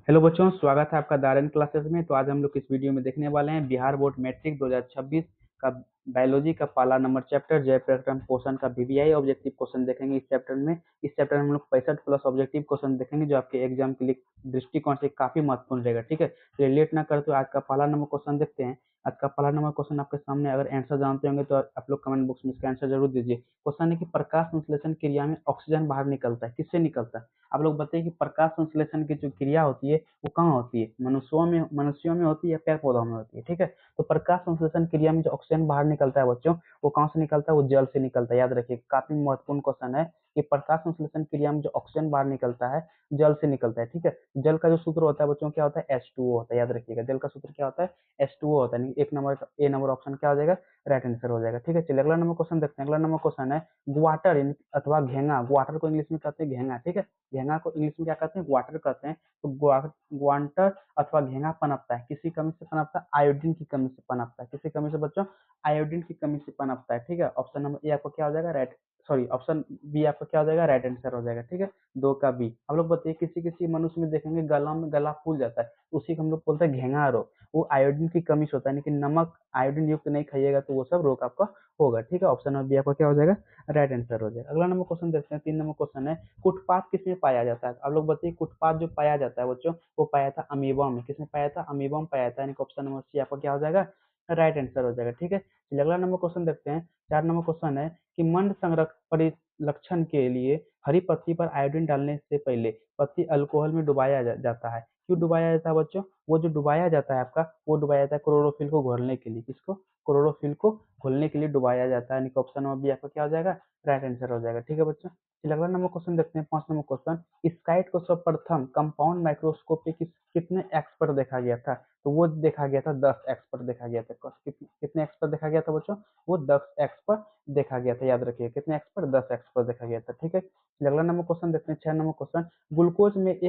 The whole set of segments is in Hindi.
हेलो बच्चों, स्वागत है आपका दारन क्लासेस में। तो आज हम लोग इस वीडियो में देखने वाले हैं बिहार बोर्ड मैट्रिक 2026 का बायोलॉजी का पाला नंबर चैप्टर जय प्रकरण पोषण का वीवीआई ऑब्जेक्टिव क्वेश्चन देखेंगे। इस चैप्टर में हम लोग 65 प्लस ऑब्जेक्टिव क्वेश्चन देखेंगे जो आपके एग्जाम के लिए दृष्टिकोण से काफी महत्वपूर्ण रहेगा। ठीक है, तो लेट ना करते हुए आज का पहला नंबर क्वेश्चन देखते हैं। आज का पहला नंबर क्वेश्चन आपके सामने, अगर आंसर जानते होंगे तो आप लोग कमेंट बॉक्स में इसका आंसर जरूर दीजिए। क्वेश्चन है कि प्रकाश संश्लेषण क्रिया में ऑक्सीजन बाहर निकलता है, किससे निकलता है? आप लोग बताइए कि प्रकाश संश्लेषण की जो क्रिया होती है वो कहाँ होती है? मनुष्यों में होती है या पेड़ पौधों में होती है? ठीक है, तो प्रकाश संश्लेषण क्रिया में जो ऑक्सीजन बाहर निकलता है बच्चों, वो कहाँ से निकलता है? वो जल से निकलता है। याद रखिए, काफी महत्वपूर्ण क्वेश्चन है कि प्रकाश संश्लेषण क्रिया में जो ऑक्सीजन बाहर निकलता है जल से निकलता है। ठीक है, जल का जो सूत्र होता है बच्चों क्या होता है? H2O होता है। याद रखिएगा, जल का सूत्र क्या होता है? H2O होता है। एक नंबर ए नंबर ऑप्शन क्या हो जाएगा? राइट आंसर हो जाएगा। ठीक है, चलिए अगला नंबर क्वेश्चन देखते हैं। अगला नंबर क्वेश्चन है ग्वाटर अथवा घेंगा। ग्वाटर को इंग्लिश में कहते हैं घेंगा। ठीक है, घेंगा को इंग्लिश में क्या कहते हैं? ग्वाटर कहते हैं। तो ग्वांटर अथवा घेंगा पनपता है, किसी कमी से पनपता है? आयोडीन की कमी से पनपता है। किसी कमी से बच्चों? आयोडीन की कमी से पनपता है। ठीक है, ऑप्शन नंबर ए आपको क्या हो जाएगा? राइट, सॉरी, ऑप्शन बी आपका क्या हो जाएगा? राइट आंसर हो जाएगा। ठीक है, दो का बी। हम लोग बताइए, किसी किसी मनुष्य में देखेंगे गला फूल जाता है, उसी को हम लोग बोलते हैं घेंगा रोग। वो आयोडीन की कमी से होता है, लेकिन नमक आयोडीन युक्त नहीं खाइएगा तो वो सब रोग आपका होगा। ठीक है, ऑप्शन नंबर बी आपका क्या हो जाएगा? राइट आंसर हो जाएगा। अगला नंबर क्वेश्चन देखते हैं। 3 नंबर क्वेश्चन है कुटपाथ किसमें पाया जाता है? आप लोग बताइए, कुटपाथ जो पाया जाता है बच्चों, वो पाया था अमीबा में। किसमें पाया था? अमीबा में पाया था, यानी कि ऑप्शन नंबर सी आपका क्या हो जाएगा? राइट आंसर हो जाएगा। ठीक है, चलिए अगला नंबर क्वेश्चन देखते हैं। 4 नंबर क्वेश्चन है कि मंड संरक्षण परिलक्षण के लिए हरी पत्ती पर आयोडीन डालने से पहले पत्ती अल्कोहल में डुबाया जाता है। क्यों डुबाया जाता है बच्चों? वो जो डुबाया जाता है आपका, वो डुबाया जाता है क्लोरोफिल को घोलने के लिए। किसको? क्लोरोफिल को घोलने के लिए डुबाया जाता है, यानी कि ऑप्शन नंबर बी आपका क्या हो जाएगा? राइट आंसर हो जाएगा। ठीक है बच्चों, चलिए अगला नंबर क्वेश्चन देखते हैं। 5 नंबर क्वेश्चन, स्काइट को सर्वप्रथम कंपाउंड माइक्रोस्कोप पे कितने एक्स पर देखा गया था? तो वो देखा गया था 10 एक्स पर देखा गया था। कितने एक्स पर देखा गया था बच्चों? वो 10 एक्स पर देखा गया था। याद रखिए, कितने एक्स पर? 10 एक्स पर देखा गया था। ठीक है, चलिए अगला नंबर क्वेश्चन देखते हैं। 6 नंबर क्वेश्चन, ग्लूकोज के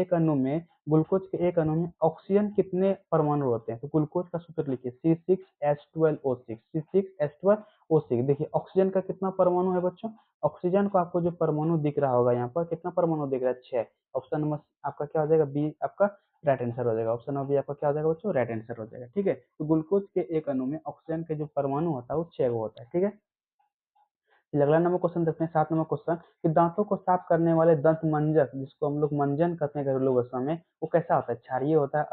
एक अणु में ऑक्सीजन कितने परमाणु होते हैं? तो ग्लूकोज का सूत्र लिखिए C6H12O6। C6H12O6। देखिए, ऑक्सीजन का कितना परमाणु है बच्चों? ऑक्सीजन को आपको जो परमाणु दिख रहा होगा यहाँ पर, कितना परमाणु दिख रहा है? 6। ऑप्शन नंबर आपका क्या हो जाएगा? बी आपका राइट आंसर हो जाएगा। ऑप्शन नंबर बी आपका क्या हो जाएगा बच्चों? राइट आंसर हो जाएगा। ठीक है, तो ग्लूकोज के एक अणु में ऑक्सीजन के जो परमाणु होता है वो 6 गो होता है। ठीक है, चलिए अगला नंबर क्वेश्चन देखते हैं। 7 नंबर क्वेश्चन कि दांतों को साफ करने वाले दंत मंजन, जिसको हम लोग मंजन कहते हैं घरेलू भाषा में, वो कैसा होता है? क्षारीय होता है,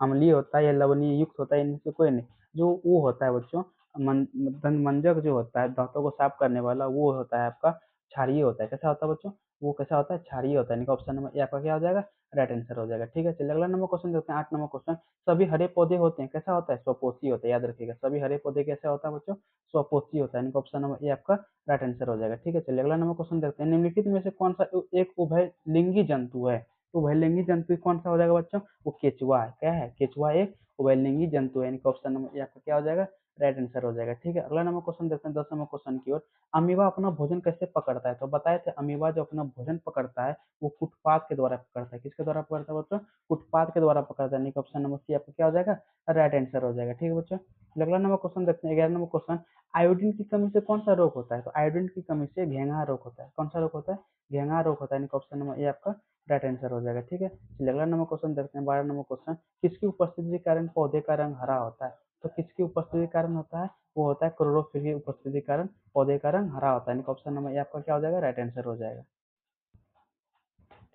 अम्लीय होता है, या लवणीय युक्त होता है? इनमें से कोई नहीं। जो वो होता है बच्चों, दंत मंजक जो होता है दांतों को साफ करने वाला, वो होता है आपका क्षारीय होता है। कैसा होता है बच्चों? वो कैसा होता है? क्षारीय होता है, यानी कि ऑप्शन नंबर ए आपका क्या हो जाएगा? राइट आंसर हो जाएगा। ठीक है, चलिए अगला नंबर क्वेश्चन देखते हैं। 8 नंबर क्वेश्चन, सभी हरे पौधे होते हैं, कैसा होता है? स्वपोषी होता है। याद रखिएगा, सभी हरे पौधे कैसे होता है बच्चों? स्वपोषी होता है, यानी कि ऑप्शन नंबर ए आपका राइट आंसर हो जाएगा। ठीक है, चलिए अगला नंबर क्वेश्चन देखते हैं। निम्नलिखित में से कौन सा एक उभयलिंगी जंतु है? उभयलिंगी जंतु कौन सा हो जाएगा बच्चों? वो केचुआ है। क्या है? केचुआ एक उभयलिंगी जंतु है, यानी कि ऑप्शन नंबर ए आपका क्या हो जाएगा? राइट आंसर हो जाएगा। ठीक है, अगला नंबर क्वेश्चन देखते हैं। 10 नंबर क्वेश्चन की ओर। अमीबा अपना भोजन कैसे पकड़ता है? तो बताए थे, अमीबा जो अपना भोजन पकड़ता है वो फुटपाथ के द्वारा पकड़ता है। किसके द्वारा पकड़ता है बच्चों? फुटपाथ के द्वारा पकड़ता है, यानी कि ऑप्शन नंबर सी आपका क्या हो जाएगा? राइट आंसर हो जाएगा। ठीक है बच्चों, अगला नंबर क्वेश्चन देखते हैं। 11 नंबर क्वेश्चन, आयोडीन की कमी से कौन सा रोग होता है? तो आयोडीन की कमी से घेंगा रोग होता है। कौन सा रोग होता है? घेंगा रोग होता है, यानी कि ऑप्शन नंबर ए आपका राइट आंसर हो जाएगा। ठीक है, चलिए अगला नंबर क्वेश्चन देखते हैं। 12 नंबर क्वेश्चन, किसकी उपस्थिति के कारण पौधे का रंग हरा होता है? तो किसकी उपस्थिति के कारण होता है? वो होता है क्लोरोफिल की उपस्थिति के कारण पौधे का रंग हरा होता है, यानी कि ऑप्शन नंबर ए आपका क्या हो जाएगा? राइट आंसर हो जाएगा।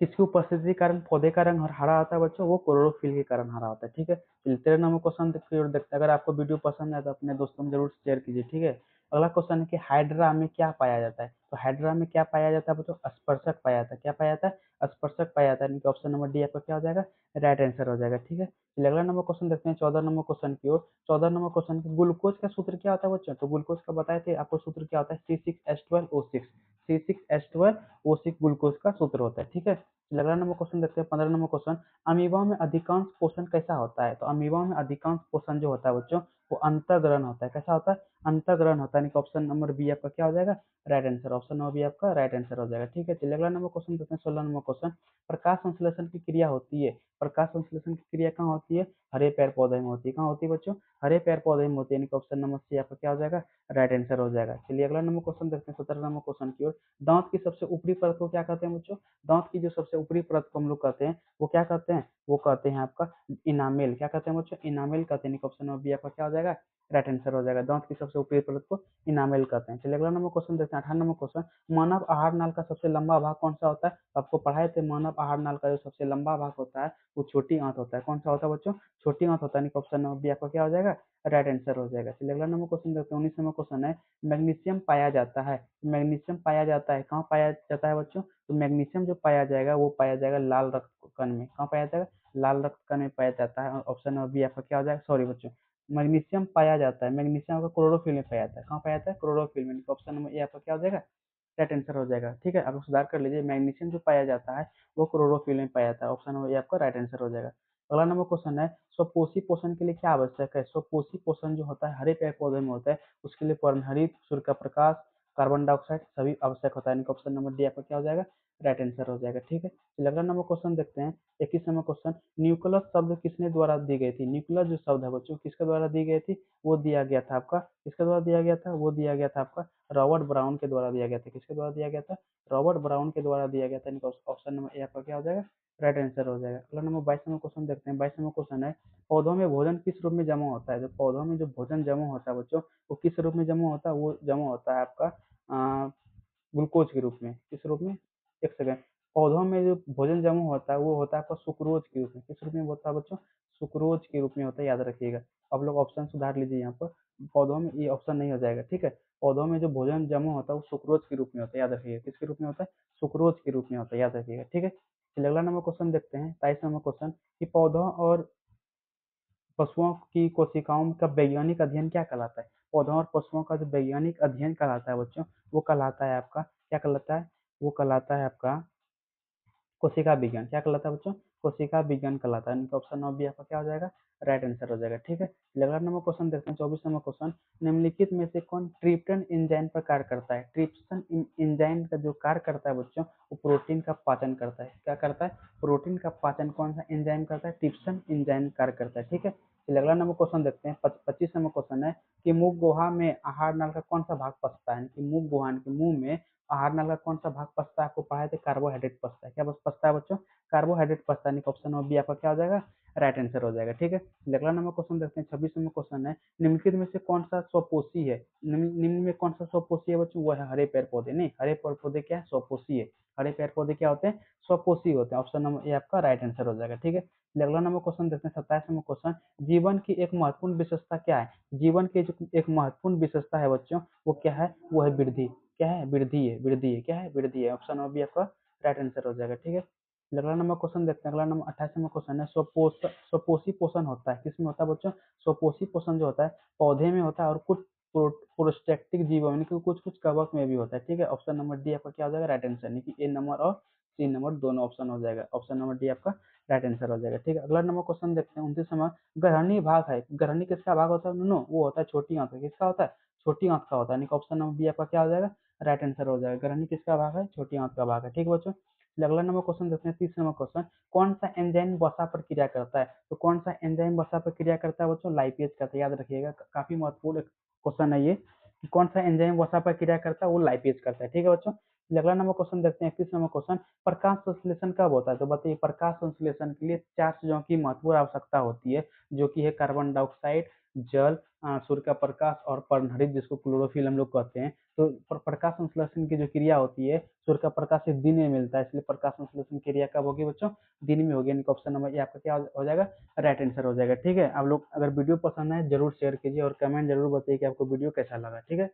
किसकी उपस्थिति के कारण पौधे का रंग हरा होता है बच्चों? वो क्लोरोफिल के कारण हरा होता है। ठीक है, चलिए 13 नंबर क्वेश्चन की ओर देखते हैं। अगर आपको वीडियो पसंद आए तो अपने दोस्तों में जरूर शेयर कीजिए। ठीक है, अगला क्वेश्चन है कि हाइड्रा में क्या पाया जाता है? तो हाइड्रा में क्या पाया जाता है बच्चों? स्पर्शक पाया जाता है। क्या पाया जाता है? स्पर्शक पाया जाता है, यानी कि ऑप्शन नंबर डी आपका क्या हो जाएगा? राइट आंसर हो जाएगा। ठीक है, चलिए अगला नंबर क्वेश्चन देखते हैं। 14 नंबर क्वेश्चन की ओर। 14 नंबर क्वेश्चन की ग्लूकोज का सूत्र क्या होता है बच्चों? तो ग्लूकोज का बताए थे आपको सूत्र क्या होता है? C6H12O6। C6H12O6 ग्लूकोज का सूत्र होता है। ठीक है, अगला नंबर क्वेश्चन देखते हैं। 15 नंबर क्वेश्चन, अमीबा में अधिकांश पोषण कैसा होता है? तो अमीबा में अधिकांश पोषण जो होता है बच्चों, वो अंतर्ग्रहण होता है। कैसा होता है? अंतर्ग्रहण होता है, यानी कि ऑप्शन नंबर बी आपका क्या हो जाएगा? Right answer. Option number B आपका राइट आंसर हो जाएगा। ठीक है, चलिए अगला नंबर क्वेश्चन देखते हैं। 16 नंबर क्वेश्चन, प्रकाश संश्लेषण की क्रिया होती है। प्रकाश संश्लेषण की क्रिया कहाँ होती है? हरे पेड़ पौधे में होती है। कहाँ होती है बच्चों? हरे पेड़ पौधे में होती है, यानी कि ऑप्शन नंबर सी आपका क्या हो जाएगा? राइट आंसर हो जाएगा। चलिए अगला नंबर क्वेश्चन देखते हैं। 17 नंबर क्वेश्चन की ओर। दांत की सबसे ऊपरी परत को क्या कहते हैं बच्चों? दांत की जो सबसे ऊपरी परत को हम लोग कहते हैं वो क्या कहते हैं? वो कहते हैं आपका इनामेल। क्या कहते हैं बच्चों? इनामेल कहते हैं। ऑप्शन नंबर बी आपका क्या हो जाएगा? राइट आंसर हो जाएगा। दांत की सबसे ऊपरी परत को इनामेल कहते हैं। चलिए अगला नंबर क्वेश्चन देखते हैं। 18 नंबर क्वेश्चन, मानव आहार नाल का सबसे लंबा भाग कौन सा होता है? आपको पढ़ाए थे मानव आहार नाल का जो सबसे लंबा भाग होता है वो छोटी आंत होता है। कौन सा होता है बच्चों? छोटी आंत होता है। ऑप्शन नंबर बी आपका क्या हो जाएगा? राइट आंसर हो जाएगा। चलिए अगला नंबर क्वेश्चन देखते हैं। 19 नंबर क्वेश्चन है, मैग्नीशियम पाया जाता है। मैग्नीशियम पाया जाता है कहाँ पाया जाता है बच्चों? तो मैग्नीशियम जो पाया जाएगा वो पाया जाएगा लाल रक्त कण में। कहाँ पाया जाएगा? लाल रक्त कण में पाया जाता है। ऑप्शन नंबर बी आपका क्या हो जाएगा? सॉरी बच्चों, मैग्नीशियम पाया जाता है, मैग्नीशियम आपका क्लोरोफिल में पाया जाता है। कहाँ पाया जाता है? क्लोरोफिल में। ऑप्शन नंबर ए आपका क्या हो जाएगा? राइट आंसर हो जाएगा। ठीक है, आप सुधार कर लीजिए, मैग्नीशियम जो पाया जाता है वो क्लोरोफिल में पाया जाता है। ऑप्शन नंबर ए आपका राइट आंसर हो जाएगा। अगला नंबर क्वेश्चन है, स्वपोषी पोषण के लिए क्या आवश्यक है? स्वपोषी पोषण जो होता है हरे पेड़ पौधे में होता है, उसके लिए पर्णहरित, सूर्य का प्रकाश, कार्बन डाइऑक्साइड सभी आवश्यक होता है। ऑप्शन नंबर डी आपका क्या हो जाएगा? राइट आंसर हो जाएगा। ठीक है, चलिए अगला नंबर क्वेश्चन देखते हैं। 21 नंबर क्वेश्चन, न्यूक्लियस शब्द किसने द्वारा दी गई थी? न्यूक्लियस जो शब्द है बच्चों किसके द्वारा दी गई थी? वो दिया गया था आपका, किसके द्वारा दिया गया था? वो दिया गया था आपका रॉबर्ट ब्राउन के द्वारा दिया गया था। किसके द्वारा दिया गया था? रॉबर्ट ब्राउन के द्वारा दिया गया था। ऑप्शन नंबर ए आपका क्या हो जाएगा? राइट आंसर हो जाएगा। अगला नंबर 22 नंबर क्वेश्चन देखते हैं। 22 नंबर क्वेश्चन है, पौधों में भोजन किस रूप में जमा होता है? जो पौधों में जो भोजन जमा होता है बच्चों, वो किस रूप में जमा होता है? वो जमा होता है आपका ग्लूकोज के रूप में। किस रूप में? एक सेकेंड, पौधों में जो भोजन जमा होता है वो होता है आपका सुक्रोज के रूप में। किस रूप में होता है बच्चों? सुक्रोज के रूप में होता है, याद रखिएगा। अब लोग ऑप्शन सुधार लीजिए यहाँ पर, पौधों में ये ऑप्शन नहीं हो जाएगा। ठीक है, पौधों में जो भोजन जमा होता है वो सुक्रोज के रूप में होता है, याद रखिएगा। किसके रूप में होता है? सुक्रोज के रूप में होता है, याद रखिएगा। ठीक है, चलिए अगला नंबर क्वेश्चन देखते हैं। 23 नंबर क्वेश्चन, कि पौधों और पशुओं की कोशिकाओं का वैज्ञानिक अध्ययन क्या कहलाता है? पौधों और पशुओं का जो वैज्ञानिक अध्ययन कहलाता है बच्चों, वो कहलाता है आपका क्या कहलाता है? वो कहलाता है आपका कोशिका विज्ञान। क्या कहलाता है बच्चों? कोशिका विज्ञान कहलाता है। इनका ऑप्शन नंबर बी आपका क्या हो जाएगा? राइट आंसर हो जाएगा। ठीक है, अगला नंबर क्वेश्चन देखते हैं। 24 नंबर क्वेश्चन, निम्नलिखित में से कौन ट्रिप्टन एंजाइम पर कार्य करता है? ट्रिप्सन एंजाइम का जो कार्य करता है बच्चों, वो प्रोटीन का पाचन करता है। क्या करता है? प्रोटीन का पाचन कौन सा एंजाइम करता है? ट्रिप्सन एंजाइम कार्य करता है। ठीक है, चलिए अगला नंबर क्वेश्चन देखते हैं। 25 नंबर क्वेश्चन है, कि मुख गुहा में आहार नाल का कौन सा भाग पसता है? कि मुख गुहा के मुंह में आहार नाल का कौन सा भाग पसता है? आपको पढ़ाए थे कार्बोहाइड्रेट पसता है। क्या बस पसता है बच्चों? कार्बोहाइड्रेट पसता है। ऑप्शन नंबर बी आपका क्या हो जाएगा? राइट आंसर हो जाएगा। ठीक है, अगला नंबर क्वेश्चन देखते हैं। 26 नंबर क्वेश्चन है, निम्नलिखित में से कौन सा स्वपोषी है? निम्न में कौन सा स्वपोषी है बच्चों? वो है हरे पेड़ पौधे। नहीं, हरे पेड़ पौधे क्या है? स्वपोषी है। हरे पेड़ पौधे क्या होते हैं? स्वपोषी होते हैं। ऑप्शन नंबर ए आपका राइट आंसर हो जाएगा। ठीक है, अगला नंबर क्वेश्चन देखते हैं। 27 नंबर क्वेश्चन, जीवन की एक महत्वपूर्ण विशेषता क्या है? जीवन की जो एक महत्वपूर्ण विशेषता है बच्चों, वो क्या है? वो है वृद्धि। क्या है? वृद्धि है। वृद्धि है। क्या है? वृद्धि है। ऑप्शन नंबर बी आपका राइट आंसर हो जाएगा। ठीक है, अगला नंबर क्वेश्चन देखते हैं। अगला नंबर 28 नंबर क्वेश्चन है, स्वपोषी पोषण होता है किसमें होता है बच्चों? स्वपोषी पोषण जो होता है पौधे में होता है, और कुछ प्रोस्टेक्टिक जीवों यानी कि कुछ कुछ कवक में भी होता है। ठीक है, ऑप्शन नंबर डी आपका क्या हो जाएगा? राइट आंसर, यानी कि ए नंबर और सी नंबर दोनों ऑप्शन हो जाएगा। ऑप्शन नंबर डी आपका राइट आंसर हो जाएगा। ठीक है, अगला नंबर क्वेश्चन देखते हैं। 29 नंबर, ग्रहणी भाग है। ग्रहणी किसका भाग होता है? नो, वो होता है छोटी आंत का। किसका होता है? छोटी आंत का होता है। यानी कि ऑप्शन नंबर बी आपका क्या हो जाएगा? राइट आंसर हो जाएगा। ग्रहणी किसका भाग है? छोटी आंत का भाग है। ठीक है बच्चों, अगला नंबर क्वेश्चन देखते हैं। 30 नंबर क्वेश्चन, कौन सा एंजाइम वसा पर क्रिया करता है? तो कौन सा एंजाइम वसा पर क्रिया करता है बच्चों? लाइपेज करता है। याद रखिएगा, काफी महत्वपूर्ण क्वेश्चन है ये, कि कौन सा एंजाइम वसा पर क्रिया करता है? वो लाइपेज करता है। ठीक है बच्चों, अगला नंबर क्वेश्चन देखते हैं। 31 नंबर क्वेश्चन, प्रकाश संश्लेषण कब होता है? तो बताइए, प्रकाश संश्लेषण के लिए 4 चीजों की महत्वपूर्ण आवश्यकता होती है, जो कि है कार्बन डाइऑक्साइड, जल, सूर्य का प्रकाश और पर्णहरित जिसको क्लोरोफिल हम लोग कहते हैं। तो प्रकाश संश्लेषण की जो क्रिया होती है, सूर्य का प्रकाश सिर्फ दिन में मिलता है, इसलिए प्रकाश संश्लेषण क्रिया कब होगी बच्चों? दिन में होगी। यानी कि ऑप्शन नंबर ए आपका क्या हो जाएगा? राइट आंसर हो जाएगा। ठीक है, आप लोग अगर वीडियो पसंद आए जरूर शेयर कीजिए और कमेंट जरूर बताइए कि आपको वीडियो कैसा लगा। ठीक है,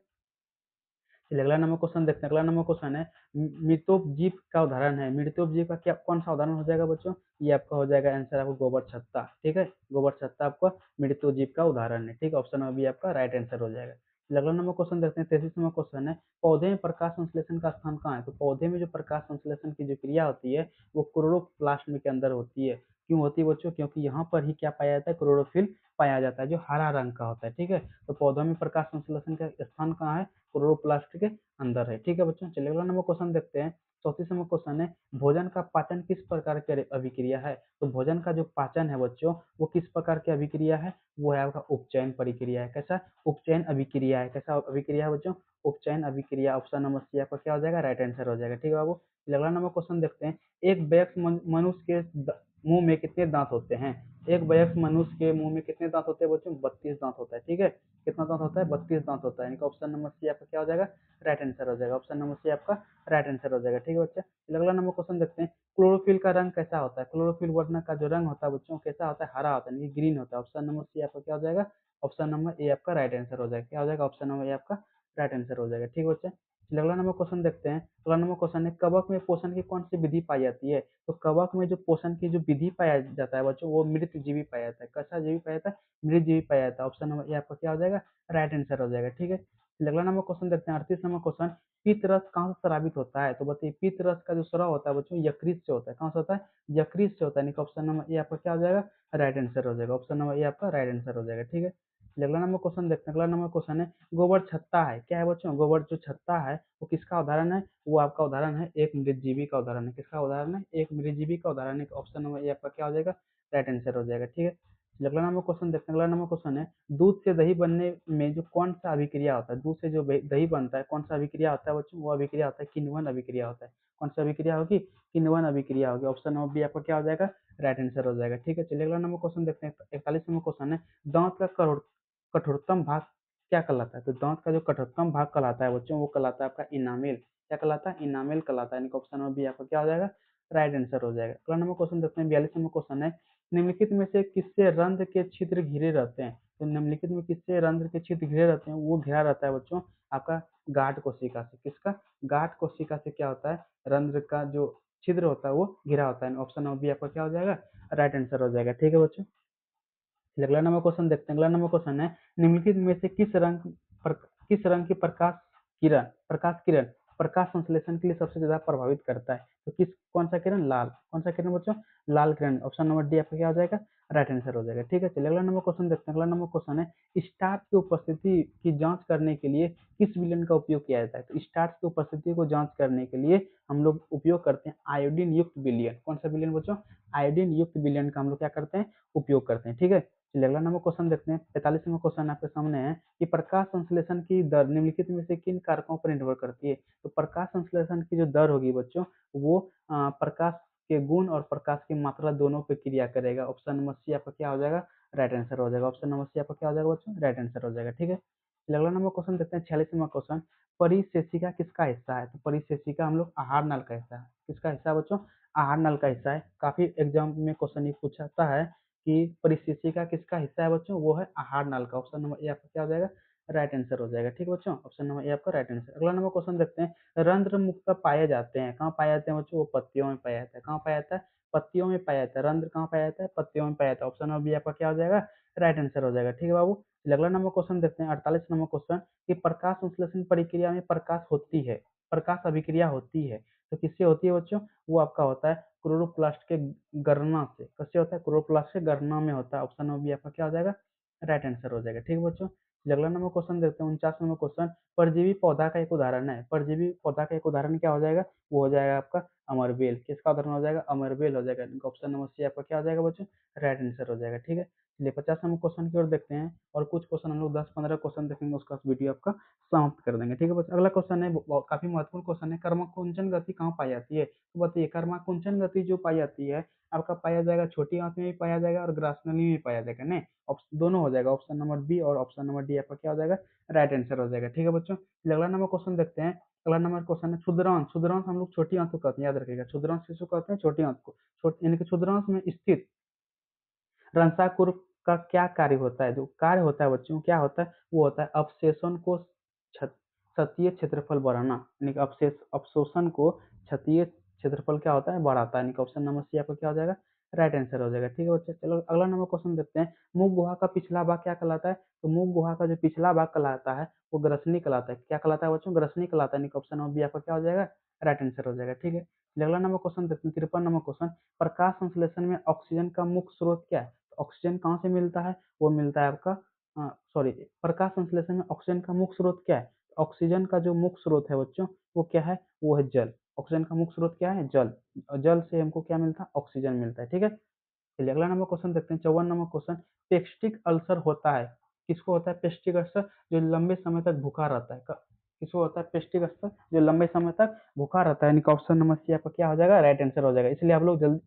चलिए अगला नंबर क्वेश्चन देखते हैं। अगला नंबर क्वेश्चन है, मृतोपजीव का उदाहरण है। मृतोपजीव का क्या कौन सा उदाहरण हो जाएगा बच्चों? ये आपका हो जाएगा आंसर आपको गोबर छत्ता। ठीक है, गोबर छत्ता आपका मृतोजीव का उदाहरण है। ठीक है, ऑप्शन नंबर बी आपका राइट आंसर हो जाएगा। चलिए अगला नंबर क्वेश्चन देखते हैं। 33 नंबर क्वेश्चन है, पौधे में प्रकाश संश्लेषण का स्थान कहाँ है? तो पौधे में जो प्रकाश संश्लेषण की जो क्रिया होती है वो क्लोरोप्लास्ट के अंदर होती है। क्यों होती है बच्चों? क्योंकि यहाँ पर ही क्या पाया जाता है? क्लोरोफिल पाया जाता है, जो हरा रंग का होता है। ठीक है, तो पौधों में प्रकाश संश्लेषण का स्थान कहाँ है? क्लोरोप्लास्ट के अंदर है। ठीक है बच्चों, चलिए अगला नंबर क्वेश्चन देखते हैं। 34 नंबर क्वेश्चन है, भोजन का पाचन किस प्रकार की अभिक्रिया है? तो भोजन का जो पाचन है बच्चों, वो किस प्रकार की अभिक्रिया है? वो है आपका उपचयन प्रक्रिया है। कैसा? उपचयन अभिक्रिया है। कैसा अभिक्रिया है बच्चों? उपचयन अभिक्रिया। ऑप्शन नंबर सी आपका क्या हो जाएगा? राइट आंसर हो जाएगा। ठीक है बाबू, अगला नंबर क्वेश्चन देखते हैं। एक वयस्क मनुष्य के मुंह में कितने दांत होते हैं? एक वयस्क मनुष्य के मुंह में कितने दांत होते हैं बच्चों? 32 दांत होता है। ठीक है, कितना दांत होता है? 32 दांत होता है। यानी कि ऑप्शन नंबर सी आपका क्या हो जाएगा? राइट आंसर हो जाएगा। ऑप्शन नंबर सी आपका राइट आंसर हो जाएगा। ठीक है बच्चा, अगला नंबर क्वेश्चन देखते हैं। क्लोरोफिल का रंग कैसा होता है? क्लोरोफिल वर्ण का जो रंग होता है बच्चों कैसा होता है? हरा होता है, यानी ग्रीन होता है। ऑप्शन नंबर सी आपका क्या हो जाएगा? ऑप्शन नंबर ए आपका राइट आंसर हो जाएगा। क्या हो जाएगा? ऑप्शन नंबर ए आपका राइट आंसर हो जाएगा। ठीक है बच्चा, अगला नंबर क्वेश्चन देखते हैं। अगला नंबर क्वेश्चन है, कवक में पोषण की कौन सी विधि पाई जाती है? तो कवक में जो पोषण की जो विधि पाया जाता है बच्चों, वो मृत जीवी पाया जाता है। कैसा जीवी पाया जाता है? मृत जीवी पाया जाता है। ऑप्शन नंबर ए आपका क्या हो जाएगा? राइट आंसर हो जाएगा। ठीक है, अगला नंबर क्वेश्चन देखते हैं। 38 नंबर क्वेश्चन, पित्त रस कहाँ से स्रावित होता है? तो बताइए, पित्त रस का जो स्राव होता है बच्चों, यकृत से होता है। कहाँ से होता है? यकृत से होता है। ऑप्शन नंबर ए आपका क्या हो जाएगा? राइट आंसर हो जाएगा। ऑप्शन नंबर ए आपका राइट आंसर हो जाएगा। ठीक है, अगला नंबर क्वेश्चन देखते हैं। अगला नंबर क्वेश्चन है, गोबर छत्ता है, क्या है बच्चों? गोबर जो छत्ता है वो किसका उदाहरण है? वो आपका उदाहरण है एक मृतजीवी का उदाहरण है। किसका उदाहरण है? एक मृतजीवी का उदाहरण है। ऑप्शन नंबर ए आपका क्या हो जाएगा? राइट आंसर हो जाएगा। ठीक है, अगला नंबर क्वेश्चन देखते हैं। अगला नंबर क्वेश्चन है, दूध से दही बनने में जो कौन सा अभिक्रिया होता है? दूध से जो दही बनता है, कौन सा अभिक्रिया होता है बच्चों? वो अभिक्रिया होता है किण्वन अभिक्रिया होता है। कौन सा अभिक्रिया होगी? किण्वन अभिक्रिया होगी। ऑप्शन नंबर बी आपका क्या हो जाएगा? राइट आंसर हो जाएगा। ठीक है, चलिए अगला नंबर क्वेश्चन देखते हैं। 41 नंबर क्वेश्चन है, दांत का कठोरतम भाग क्या कहलाता है? तो दांत का जो कठोरतम भाग कहलाता है बच्चों, वो कहलाता है आपका इनामेल। क्या कहलाता है? इनामेल कहलाता है। ऑप्शन नंबर बी आपका क्या हो जाएगा? राइट आंसर हो जाएगा। अगला नंबर क्वेश्चन देखते हैं। 42 नंबर क्वेश्चन है, निम्नलिखित में से किससे रंध्र के छिद्र घिरे रहते हैं? तो निम्नलिखित में किससे रंध्र के छिद्र घिरे रहते हैं? वो घिरा रहता है बच्चों आपका गाढ़ कोशिका से। किसका? गाढ़ कोशिका से क्या होता है? रंध्र का जो छिद्र होता है वो घिरा होता है। ऑप्शन नंबर बी आपका क्या हो जाएगा? राइट आंसर हो जाएगा। ठीक है बच्चों, अगला नंबर क्वेश्चन देखते हैं। अगला नंबर क्वेश्चन है, निम्नलिखित में से किस रंग की प्रकाश किरण प्रकाश संश्लेषण के लिए सबसे ज्यादा प्रभावित करता है? तो कौन सा किरण? लाल। कौन सा किरण बच्चों? लाल किरण। ऑप्शन नंबर डी आपका क्या हो जाएगा? राइट आंसर हो जाएगा। ठीक है, चलिए अगला नंबर क्वेश्चन देखते हैं। अगला नंबर क्वेश्चन है, स्टार्च की उपस्थिति की जांच करने के लिए किस विलयन का उपयोग किया जाता है? तो स्टार्च की उपस्थिति को जांच करने के लिए हम लोग उपयोग करते हैं आयोडीन युक्त विलयन। कौन सा विलयन बच्चों? आयोडीन युक्त विलयन का हम लोग क्या करते हैं? उपयोग करते हैं। ठीक है, चलिए अगला नंबर क्वेश्चन देखते हैं। 45 नंबर क्वेश्चन आपके सामने है कि प्रकाश संश्लेषण की दर निम्नलिखित में से किन कारकों पर निर्भर करती है? तो प्रकाश संश्लेषण की जो दर होगी बच्चों, वो प्रकाश के गुण और प्रकाश की मात्रा दोनों पे क्रिया करेगा। ऑप्शन नंबर सी आपका क्या हो जाएगा? राइट आंसर हो जाएगा। ऑप्शन नंबर सी आपका क्या हो जाएगा बच्चों? राइट आंसर हो जाएगा। ठीक है, चलिए अगला नंबर क्वेश्चन देखते हैं। 46 नंबर क्वेश्चन, परिशेषिका किसका हिस्सा है? तो परिशेषिका हम लोग आहार नल का हिस्सा है। किसका हिस्सा है बच्चों? आहार नल का हिस्सा है। काफी एग्जाम में क्वेश्चन ये पूछता है कि परिशिष्टिका किसका हिस्सा है बच्चों? वो है आहार नल का। ऑप्शन नंबर ए आपका क्या हो जाएगा? राइट आंसर हो जाएगा। ठीक है बच्चों, ऑप्शन नंबर ए आपका राइट आंसर। अगला नंबर क्वेश्चन देखते हैं। रंध्र मुक्त पाए जाते हैं, कहाँ पाए जाते हैं बच्चों? वो पत्तियों में पाया जाता है। कहाँ पाया जाता है? पत्तियों में पाया जाता है। रंध्र कहाँ पाया जाता है? पत्तियों में पाया जाता है। ऑप्शन नंबर बी आपका क्या हो जाएगा? राइट आंसर हो जाएगा। ठीक है बाबू, अगला नंबर क्वेश्चन देखते हैं। 48 नंबर क्वेश्चन, कि प्रकाश संश्लेषण प्रक्रिया में प्रकाश होती है, प्रकाश अभिक्रिया होती है, तो किससे होती है बच्चों? वो आपका होता है क्लोरोप्लास्ट के गणना से। कैसे होता है? क्लोरोप्लास्ट के गणना में होता है। ऑप्शन नंबर बी आपका क्या हो जाएगा? राइट आंसर हो जाएगा। ठीक है बच्चों, अगला नंबर क्वेश्चन देखते हैं। 49 नंबर क्वेश्चन, परजीवी पौधा का एक उदाहरण है। परजीवी पौधा का एक उदाहरण क्या हो जाएगा? वो हो जाएगा आपका अमरबेल। किसका उदाहरण हो जाएगा? अमरबेल हो जाएगा। ऑप्शन नंबर सी आपका क्या हो जाएगा बच्चों? राइट आंसर हो जाएगा। ठीक है, चलिए 50 नंबर क्वेश्चन की ओर देखते हैं, और कुछ क्वेश्चन हम लोग 10-15 क्वेश्चन देखेंगे, उसका वीडियो आपका समाप्त कर देंगे। ठीक है बच्चों, अगला क्वेश्चन है काफी महत्वपूर्ण क्वेश्चन है, कर्मकुंचन गति कहाँ पाई जाती है? तो बताइए, कर्मकुंचन गति जो पाई जाती है आपका पाया जाएगा छोटी आंत में भी पाया जाएगा और ग्रासनली में भी पाया जाएगा। नहीं, दोनों हो जाएगा। ऑप्शन नंबर बी और ऑप्शन नंबर डी आपका क्या हो जाएगा? राइट आंसर हो जाएगा। ठीक है बच्चों, अगला नंबर क्वेश्चन देखते हैं। अगला नंबर क्वेश्चन है क्षुद्रांश। क्षुद्रांश हम लोग छोटी आंत को कहते हैं, याद रखिएगा। क्षुद्रांश किसको कहते हैं? छोटी आंत को। यानी कि क्षुद्रांश में स्थित रंसाकुर का क्या कार्य होता है? जो कार्य होता है बच्चों, क्या होता है? वो होता है अवशेषण को छतीय क्षेत्रफल बढ़ाना। यानी कि अवशोषण को छतीय क्षेत्रफल क्या होता है? बढ़ाता है। यानी कि ऑप्शन नंबर सी आपका क्या हो जाएगा? राइट आंसर हो जाएगा। ठीक है बच्चे, चलो अगला नंबर क्वेश्चन देखते हैं। मुख गुहा का पिछला भाग क्या कहलाता है? तो मुख गुहा का जो पिछला भाग कहलाता है वो ग्रसनी कहलाता है। क्या कहलाता है बच्चों? ग्रसनी कहलाता है। ऑप्शन नंबर बी आपका क्या हो जाएगा? राइट आंसर हो जाएगा। ठीक है, अगला नंबर क्वेश्चन देखते हैं। 53 नंबर क्वेश्चन, प्रकाश संश्लेषण में ऑक्सीजन का मुख्य स्रोत क्या है? ऑक्सीजन कहाँ से मिलता है? वो मिलता है आपका सॉरी, प्रकाश संश्लेषण में ऑक्सीजन का मुख्य स्रोत क्या है? ऑक्सीजन का जो मुख्य स्रोत है बच्चों, वो क्या है? वो है जल। ऑक्सीजन का मुख्य स्रोत क्या है? जल। और जल से हमको क्या मिलता है? ऑक्सीजन मिलता है। ठीक है, चलिए अगला नंबर क्वेश्चन देखते हैं। 54 नंबर क्वेश्चन, पेस्टिक अल्सर होता है, किसको होता है पेस्टिक अल्सर? जो लंबे समय तक भूखा रहता है। किसको होता है पेस्टिक अल्सर? जो लंबे समय तक भूखा रहता है। ऑप्शन नंबर सी आपका क्या हो जाएगा? राइट आंसर हो जाएगा। इसलिए आप लोग जल्दी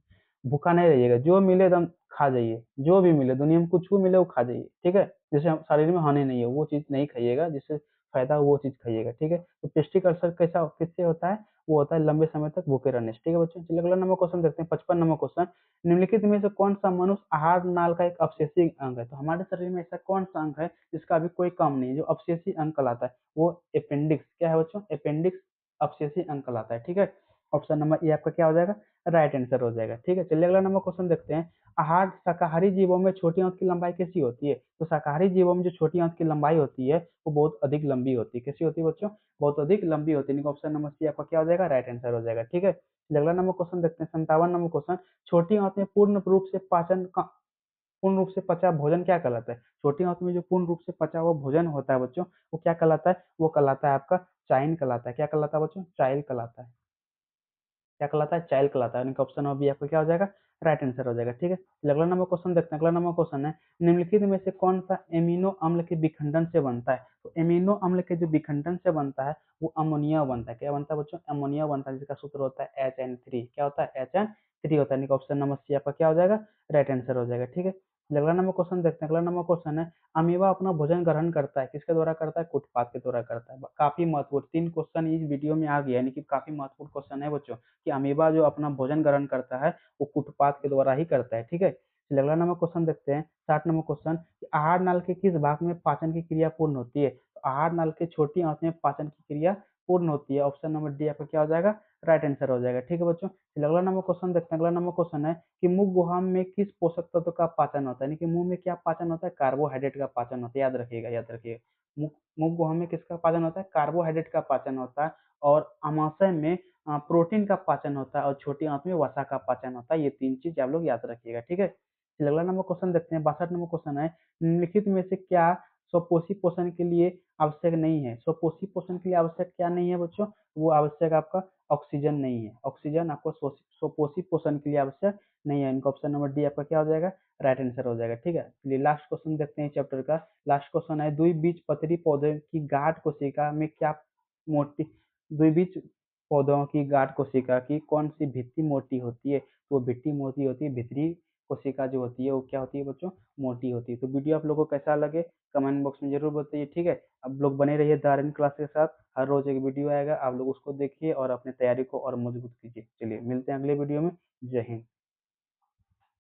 भूखा नहीं रहिएगा, जो मिले एकदम खा जाइए, जो भी मिले दुनिया में कुछ भी मिले वो खा जाइए, ठीक है। जिससे शरीर में हानि नहीं है वो चीज़ नहीं खाइएगा, जिससे फायदा हो वो चीज़ खाइएगा, ठीक है। तो पेस्टिक अल्सर कैसा किससे होता है, वो होता है लंबे समय तक भूखे रहने से, ठीक है बच्चों। चलिए अगला नंबर क्वेश्चन देखते हैं, 55 नंबर क्वेश्चन। निम्नलिखित में से कौन सा मनुष्य आहार नाल का एक अपशेषी अंग है। तो हमारे शरीर में ऐसा कौन सा अंग है जिसका अभी कोई काम नहीं है, जो अपशेषी अंग कहलाता है, वो अपेंडिक्स क्या है बच्चों, अपेंडिक्स अपशेषी अंग कहलाता है, ठीक है। ऑप्शन नंबर ए आपका क्या हो जाएगा, राइट आंसर हो जाएगा, ठीक है। चलिए अगला नंबर क्वेश्चन देखते हैं। आहार शाकाहारी जीवों में छोटी आंत की लंबाई कैसी होती है। तो शाकाहारी जीवों में जो छोटी आंत की लंबाई होती है वो बहुत अधिक लंबी होती है। कैसी होती है बच्चों, बहुत अधिक लंबी होती है। ऑप्शन नंबर सी आपका क्या हो जाएगा, राइट आंसर हो जाएगा, ठीक है। चलिए अगला नंबर क्वेश्चन देखते हैं, 57 नंबर क्वेश्चन। छोटी आंत में पूर्ण रूप से पचा भोजन क्या कहलाता है। छोटी आंत में जो पूर्ण रूप से पचा हुआ भोजन होता है बच्चों, वो क्या कहलाता है, वो कहलाता है आपका चाइन कहलाता है। क्या कहलाता है बच्चों, चाइल कहलाता है। क्या कहलाता है, चाइल्ड कहलाता है। यानी कि ऑप्शन नंबर बी आपका क्या हो जाएगा, राइट आंसर हो जाएगा, ठीक है। चलिए अगला नंबर क्वेश्चन देखते हैं। अगला नंबर क्वेश्चन है, निम्नलिखित में से कौन सा एमिनो अम्ल के विखंडन से बनता है। तो एमिनो अम्ल के जो विखंडन से बनता है वो अमोनिया बनता है। क्या बनता है बच्चों, अमोनिया बनता है, जिसका सूत्र होता है HN3। क्या होता है, HN3 होता है। यानी कि ऑप्शन नंबर सी आपका क्या हो जाएगा, राइट आंसर हो जाएगा, ठीक है। चलिए अगला नंबर क्वेश्चन देखते हैं। अगला नंबर क्वेश्चन है, अमीबा अपना भोजन ग्रहण करता है किसके द्वारा करता है, कुटपाथ के द्वारा करता है। काफी महत्वपूर्ण 3 क्वेश्चन इस वीडियो में आ गया, यानी कि काफी महत्वपूर्ण क्वेश्चन है बच्चों, कि अमीबा जो अपना भोजन ग्रहण करता है वो कुटपाथ के द्वारा ही करता है, ठीक है। चलिए अगला नंबर क्वेश्चन देखते हैं, 60 नंबर क्वेश्चन। आहार नाल के किस भाग में पाचन की क्रिया पूर्ण होती है। तो आहार नाल के छोटी आंत में पाचन की क्रिया पूर्ण होती है। ऑप्शन नंबर डी आपका क्या हो जाएगा, राइट आंसर हो जाएगा, ठीक है बच्चों। चलिए अगला नंबर क्वेश्चन देखते हैं। अगला नंबर क्वेश्चन है कि मुख गुहा में किस पोषक तत्व का पाचन होता है। यानी कि मुंह में क्या पाचन होता है, कार्बोहाइड्रेट का पाचन होता है। याद रखिएगा, याद रखिएगा। मुख मुख गुहा में किसका पाचन होता है, कार्बोहाइड्रेट का पाचन होता है। और आमाशय में प्रोटीन का पाचन होता है। और छोटी आंत में वसा का पाचन होता है। ये 3 चीज आप लोग याद रखिएगा, ठीक है। चलिए अगला नंबर क्वेश्चन देखते हैं, 62 नंबर क्वेश्चन है, निम्नलिखित में से क्या स्वपोषी पोषण के लिए आवश्यक नहीं है। स्वपोषी पोषण के लिए आवश्यक क्या नहीं है बच्चों, वो आवश्यक आपका ऑक्सीजन नहीं है। ऑक्सीजन आपको स्वपोषी पोषण के लिए आवश्यक नहीं है। इनका ऑप्शन नंबर डी आपका क्या हो जाएगा, राइट आंसर हो जाएगा, ठीक है। चलिए लास्ट क्वेश्चन देखते हैं चैप्टर का। लास्ट क्वेश्चन है, द्विबीजपत्री पौधे की गाढ़ कोशिका में क्या मोटी द्विबीज पौधों की गाढ़ कोशिका की कौन सी भित्ति मोटी होती है। तो वो भित्ति मोटी होती है, भीतरी कोशिका जो होती है वो क्या होती है बच्चों, मोटी होती है। तो वीडियो आप लोगों को कैसा लगे कमेंट बॉक्स में जरूर बताइए, ठीक है। अब लोग बने रहिए द आर्यन क्लास के साथ। हर रोज एक वीडियो आएगा, आप लोग उसको देखिए और अपनी तैयारी को और मजबूत कीजिए। चलिए मिलते हैं अगले वीडियो में। जय हिंद।